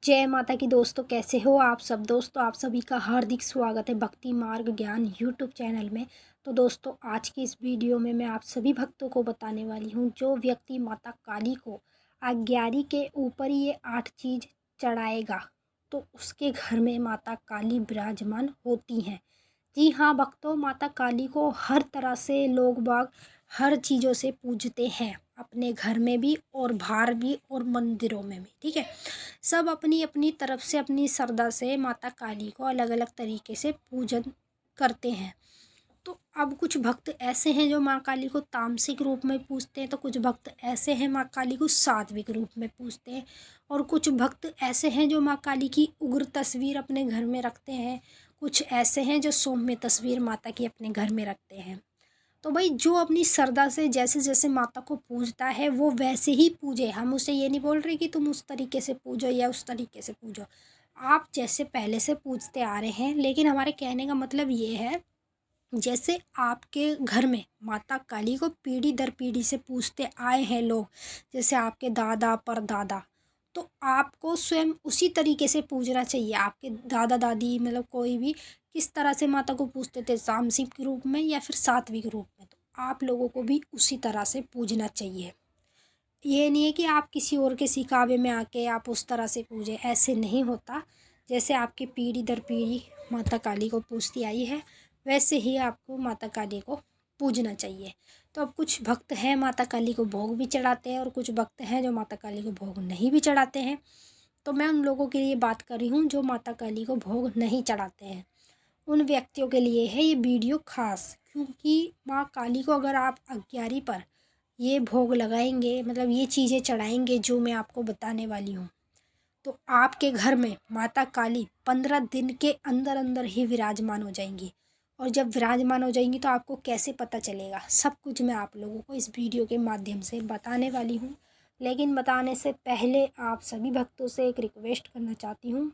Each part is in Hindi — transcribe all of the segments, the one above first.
जय माता की दोस्तों, कैसे हो आप सब। दोस्तों आप सभी का हार्दिक स्वागत है भक्ति मार्ग ज्ञान यूट्यूब चैनल में। तो दोस्तों आज की इस वीडियो में मैं आप सभी भक्तों को बताने वाली हूँ, जो व्यक्ति माता काली को अग्यारी के ऊपर ये 8 चीज़ चढ़ाएगा तो उसके घर में माता काली विराजमान होती हैं। जी हाँ भक्तों, माता काली को हर तरह से लोग बाग हर चीज़ों से पूजते हैं, अपने घर में भी और बाहर भी और मंदिरों में भी। ठीक है, सब अपनी अपनी तरफ से अपनी श्रद्धा से माता काली को अलग अलग तरीके से पूजन करते हैं। तो अब कुछ भक्त ऐसे हैं जो माँ काली को तामसिक रूप में पूजते हैं, तो कुछ भक्त ऐसे हैं माँ काली को सात्विक रूप में पूजते हैं, और कुछ भक्त ऐसे हैं जो माँ काली की उग्र तस्वीर अपने घर में रखते हैं। कुछ ऐसे हैं जो सौम्य तस्वीर माता की अपने घर में रखते हैं। तो भाई जो अपनी श्रद्धा से जैसे जैसे माता को पूजता है वो वैसे ही पूजे। हम उसे ये नहीं बोल रहे कि तुम उस तरीके से पूजो या उस तरीके से पूजो, आप जैसे पहले से पूजते आ रहे हैं। लेकिन हमारे कहने का मतलब ये है, जैसे आपके घर में माता काली को पीढ़ी दर पीढ़ी से पूजते आए हैं लोग, जैसे आपके दादा परदादा, तो आपको स्वयं उसी तरीके से पूजना चाहिए। आपके दादा दादी मतलब कोई भी किस तरह से माता को पूजते थे, तामसिक रूप में या फिर सात्विक रूप में, तो आप लोगों को भी उसी तरह से पूजना चाहिए। ये नहीं है कि आप किसी और के सिखावे में आके आप उस तरह से पूजें, ऐसे नहीं होता। जैसे आपकी पीढ़ी दर पीढ़ी माता काली को पूजती आई है, वैसे ही आपको माता काली को पूजना चाहिए। तो अब कुछ भक्त हैं माता काली को भोग भी चढ़ाते हैं, और कुछ भक्त हैं जो माता काली को भोग नहीं भी चढ़ाते हैं। तो मैं उन लोगों के लिए बात कर रही हूँ जो माता काली को भोग नहीं चढ़ाते हैं। उन व्यक्तियों के लिए है ये वीडियो खास, क्योंकि माँ काली को अगर आप अग्यारी पर ये भोग लगाएंगे, मतलब ये चीज़ें चढ़ाएंगे जो मैं आपको बताने वाली हूँ, तो आपके घर में माता काली 15 दिन के अंदर अंदर ही विराजमान हो जाएंगी। और जब विराजमान हो जाएंगी तो आपको कैसे पता चलेगा, सब कुछ मैं आप लोगों को इस वीडियो के माध्यम से बताने वाली हूँ। लेकिन बताने से पहले आप सभी भक्तों से एक रिक्वेस्ट करना चाहती हूँ।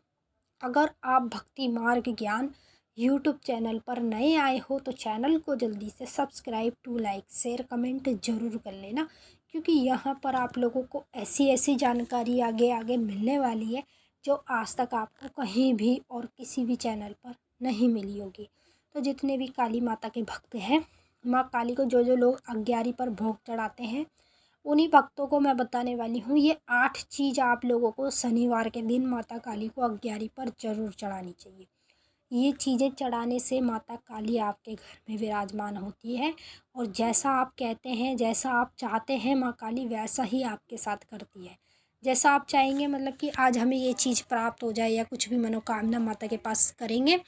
अगर आप भक्ति मार्ग ज्ञान यूट्यूब चैनल पर नए आए हो तो चैनल को जल्दी से subscribe to like share comment ज़रूर कर लेना, क्योंकि यहाँ पर आप लोगों को ऐसी ऐसी जानकारी आगे आगे मिलने वाली है जो आज तक आपको कहीं भी और किसी भी चैनल पर नहीं मिली होगी। तो जितने भी काली माता के भक्त हैं, माँ काली को जो जो लोग अग्यारी पर भोग चढ़ाते हैं, उन्हीं भक्तों को मैं बताने वाली हूँ। ये 8 चीज़ आप लोगों को शनिवार के दिन माता काली को अग्यारी पर ज़रूर चढ़ानी चाहिए। ये चीज़ें चढ़ाने से माता काली आपके घर में विराजमान होती है, और जैसा आप कहते हैं, जैसा आप चाहते हैं, माँ काली वैसा ही आपके साथ करती है। जैसा आप चाहेंगे, मतलब कि आज हमें ये चीज़ प्राप्त हो जाए या कुछ भी मनोकामना माता के पास करेंगे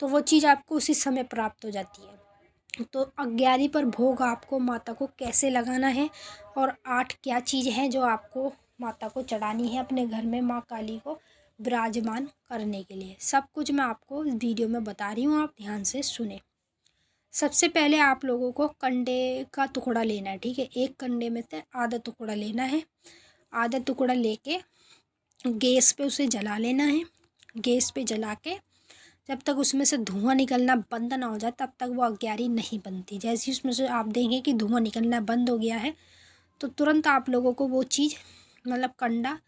तो वो चीज़ आपको उसी समय प्राप्त हो जाती है। तो अग्यारी पर भोग आपको माता को कैसे लगाना है, और 8 क्या चीज़ हैं जो आपको माता को चढ़ानी है अपने घर में माँ काली को विराजमान करने के लिए, सब कुछ मैं आपको इस वीडियो में बता रही हूँ, आप ध्यान से सुने। सबसे पहले आप लोगों को कंडे का टुकड़ा लेना है। ठीक है, एक कंडे में से आधा टुकड़ा लेना है। आधा टुकड़ा लेके गैस पे उसे जला लेना है। गैस पे जला के जब तक उसमें से धुआं निकलना बंद ना हो जाए तब तक वो अग्यारी नहीं बनती। जैसे ही उसमें से आप देखेंगे कि धुआं निकलना बंद हो गया है, तो तुरंत आप लोगों को वो चीज़ मतलब कंडा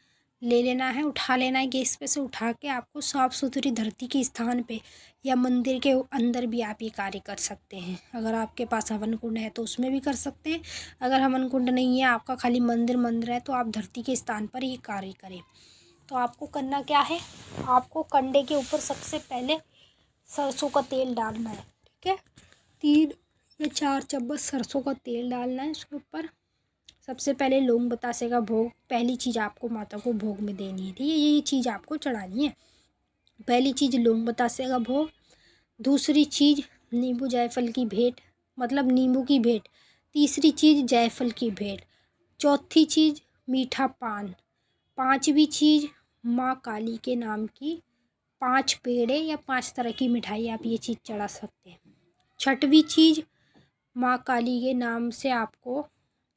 ले लेना है, उठा लेना है। गैस पे से उठा के आपको साफ़ सुथरी धरती के स्थान पे या मंदिर के अंदर भी आप ये कार्य कर सकते हैं। अगर आपके पास हवन कुंड है तो उसमें भी कर सकते हैं। अगर हवन कुंड नहीं है, आपका खाली मंदिर है, तो आप धरती के स्थान पर ये कार्य करें। तो आपको करना क्या है, आपको कंडे के ऊपर सबसे पहले सरसों का तेल डालना है। ठीक है, 3 या 4 चम्मच सरसों का तेल डालना है उसके ऊपर। सबसे पहले लौंग बतासे का भोग पहली चीज़ आपको माता को भोग में देनी है। ठीक है, ये चीज़ आपको चढ़ानी है। पहली चीज़ लौंग बतासे का भोग। दूसरी चीज़ नींबू जायफल की भेंट, मतलब नींबू की भेंट। तीसरी चीज़ जायफल की भेंट। चौथी चीज़ मीठा पान। पांचवी चीज़ माँ काली के नाम की 5 पेड़े या 5 तरह की मिठाई, आप ये चीज़ चढ़ा सकते हैं। छठवीं चीज़ माँ काली के नाम से आपको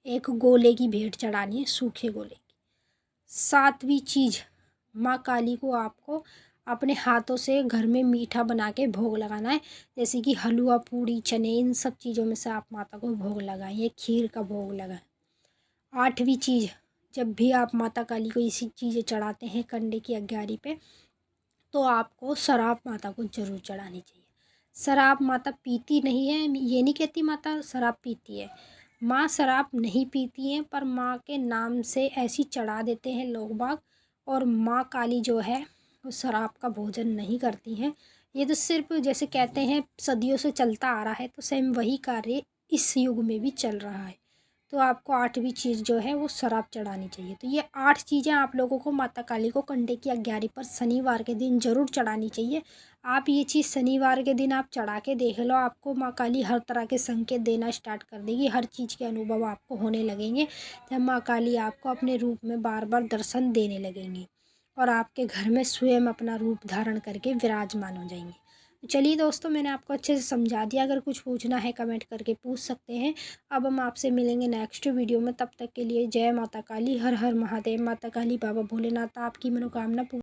एक गोले की भेंट चढ़ानी है, सूखे गोले की। सातवीं चीज़ माँ काली को आपको अपने हाथों से घर में मीठा बना के भोग लगाना है, जैसे कि हलवा पूड़ी चने, इन सब चीज़ों में से आप माता को भोग लगाएं, खीर का भोग लगाएं। आठवीं चीज़ जब भी आप माता काली को ऐसी चीज़ें चढ़ाते हैं कंडे की अग्यारी पे, तो आपको शराब माता को ज़रूर चढ़ानी चाहिए। शराब माता पीती नहीं है, ये नहीं कहती माता शराब पीती है। माँ शराब नहीं पीती हैं, पर माँ के नाम से ऐसी चढ़ा देते हैं लोग बाग। और माँ काली जो है वो शराब का भोजन नहीं करती हैं। ये तो सिर्फ जैसे कहते हैं सदियों से चलता आ रहा है, तो सेम वही कार्य इस युग में भी चल रहा है। तो आपको 8वीं चीज़ जो है वो शराब चढ़ानी चाहिए। तो ये 8 चीज़ें आप लोगों को माता काली को कंडे की अग्यारी पर शनिवार के दिन ज़रूर चढ़ानी चाहिए। आप ये चीज़ शनिवार के दिन आप चढ़ा के देख लो, आपको माँ काली हर तरह के संकेत देना स्टार्ट कर देगी, हर चीज़ के अनुभव आपको होने लगेंगे। जब माँ काली आपको अपने रूप में बार बार दर्शन देने लगेंगी और आपके घर में स्वयं अपना रूप धारण करके विराजमान हो जाएंगे। चलिए दोस्तों, मैंने आपको अच्छे से समझा दिया। अगर कुछ पूछना है कमेंट करके पूछ सकते हैं। अब हम आपसे मिलेंगे नेक्स्ट वीडियो में, तब तक के लिए जय माता काली, हर हर महादेव। माता काली बाबा भोलेनाथ आपकी मनोकामना पूर्ण